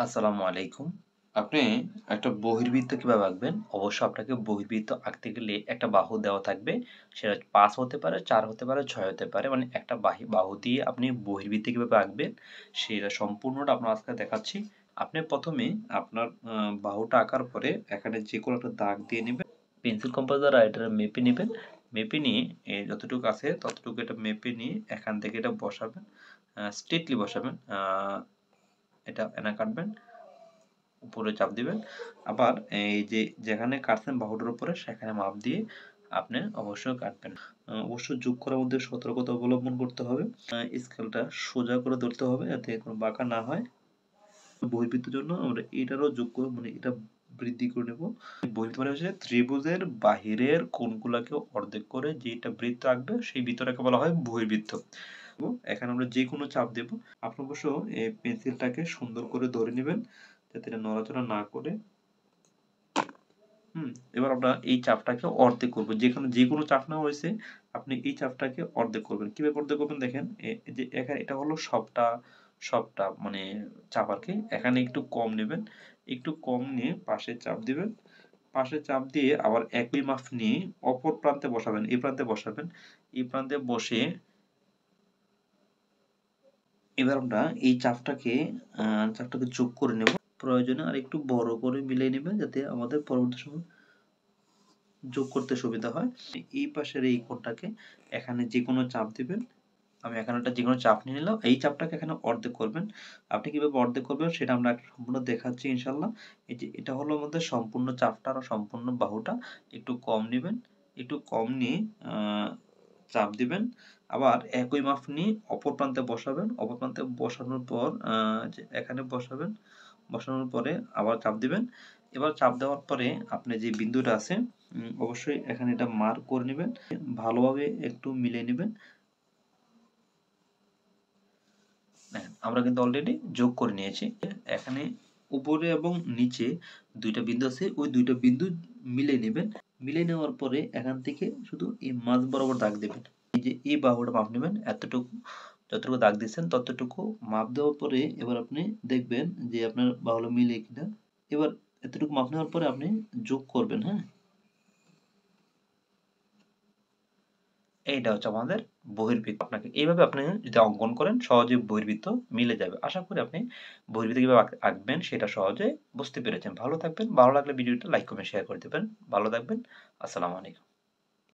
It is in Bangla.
আসসালামু আলাইকুম। আপনি একটা বহির্বৃত্ত কিভাবে আঁকবেন? অবশ্যই আপনাকে বহির্বৃত্ত আঁকতে গেলে একটা বাহু দেওয়া থাকবে। সেটা ৫ হতে পারে, ৪ হতে পারে, ৬ হতে পারে। মানে একটা বাহু দিয়ে আপনি বহির্বৃত্ত কিভাবে আঁকবেন সেটা সম্পূর্ণটা আপনার আজকে দেখাচ্ছি। আপনি ১ম এ আপনার বাহুটা আঁকার পরে এখানে যেকোনো একটা দাগ দিয়ে নিবেন। পেন্সিল কম্পাস দ্বারা এটা মেপে নিবেন। মেপে নিয়ে যতটুকু আছে ততটুকু এটা মেপে নিয়ে এখান থেকে এটা বসাবেন। স্ট্রেইটলি বসাবেন। এটা এনা কাটবেন। উপরে চাপ দিবেন। আবার এই যে যেখানে কাটছেন বাহুটার উপরে সেখানে মাপ দিয়ে আপনি অবশ্যই কাটবেন। অবশ্যই যোগ করার মধ্যে সতর্কতা অবলম্বন করতে হবে। স্কেলটা সোজা করে ধরতে হবে যাতে কোনো বাঁকা না হয়। বহির্বৃত্তের জন্য আমরা এটারও যোগ করে মানে এটা বৃদ্ধি করে নেব। বহির্বৃত্ত মানে হচ্ছে ত্রিভুজের বাহিরের কোণগুলাকে অর্ধেক করে যেটা বৃত্ত আঁকবে সেই বৃত্তটাকে বলা হয় বহির্বৃত্ত। এখানে আমরা যেকোনো চাপ দেব। আপনি অবশ্য এই পেন্সিলটাকে সুন্দর করে ধরে নিবেন যাতে এটা নড়াচড়া না করে। এবার আমরা এই চাপটাকে অর্ধেক করব। যেখানে যেকোনো চাপ নেওয়া হয়েছে আপনি এই চাপটাকে অর্ধেক করবেন। কিভাবে অর্ধেক করবেন দেখেন যে এখানে এটা হলো সবটা মানে চাপ আরকি। এখানে একটু কম নেবেন। একটু কম নিয়ে পাশে চাপ দিবেন। পাশে চাপ দিয়ে আবার একই মাপ নিয়ে অপর প্রান্তে বসাবেন। এই প্রান্তে বসাবেন। এই প্রান্তে বসে এবার আমরা এই চাপটাকে যোগ করে নেব। প্রয়োজনে আরেকটু বড় করে মিলিয়ে নিবেন যাতে আমাদের পরবর্তী সময় যোগ করতে সুবিধা হয়। এই পাশের এই কোণটাকে এখানে যেকোনো চাপ দিবেন। আমি এখানে একটা যেকোনো চাপ নিয়ে নিলাম। এই চাপটাকে এখানে অর্ধেক করবেন। আপনি কিভাবে অর্ধেক করবেন সেটা আমরা একটা সম্পূর্ণ দেখাচ্ছি ইনশাআল্লাহ। এই যে এটা হলো আমাদের সম্পূর্ণ চাপটা আর সম্পূর্ণ বাহুটা। একটু কম নিবেন। একটু কম নিয়ে আ চাপ দিবেন। আবার একই মাপ নিয়ে অপর প্রান্তে বসাবেন। অপর প্রান্তে বসানোর পর যে এখানে বসাবেন। বসানোর পরে আবার চাপ দিবেন। এবার চাপ দেওয়ার পরে আপনি যে বিন্দুটা আছে অবশ্যই এখানে এটা মার্ক করে নিবেন। ভালোভাবে একটু মিলিয়ে নিবেন। দেখেন আমরা কিন্তু অলরেডি যোগ করে নিয়েছি। এখানে উপরে এবং নিচে ২ টা বিন্দু আছে। ওই ২ টা বিন্দু মিলিয়ে নিবেন। মিলিয়ে নেওয়ার পরে এখান থেকে শুধু এই মাঝ বরাবর দাগ দিবেন। এই যে এই বাহুটা মাপ নিবেন এতটুকু যতটুকু দাগ দিয়েছেন ততটুকু মাপ দেওয়ার পরে এবার আপনি দেখবেন যে আপনার বাহুটা মিলে কিনা। এবার এতটুকু মাপ নেওয়ার পরে আপনি যোগ করবেন, হ্যাঁ? এইটা হচ্ছে আমাদের বহির্বৃত্ত। এইভাবে আপনি যদি অঙ্কন করেন সহজেই বহির্বৃত্ত মিলে যাবে। আশা করি আপনি বহির্বৃত্ত কিভাবে আঁকবেন সেটা সহজে বুঝতে পেরেছেন। ভালো থাকবেন। ভালো লাগলে ভিডিওটা লাইক, কমেন্ট, শেয়ার করে দিবেন। ভালো থাকবেন। আসসালামু আলাইকুম।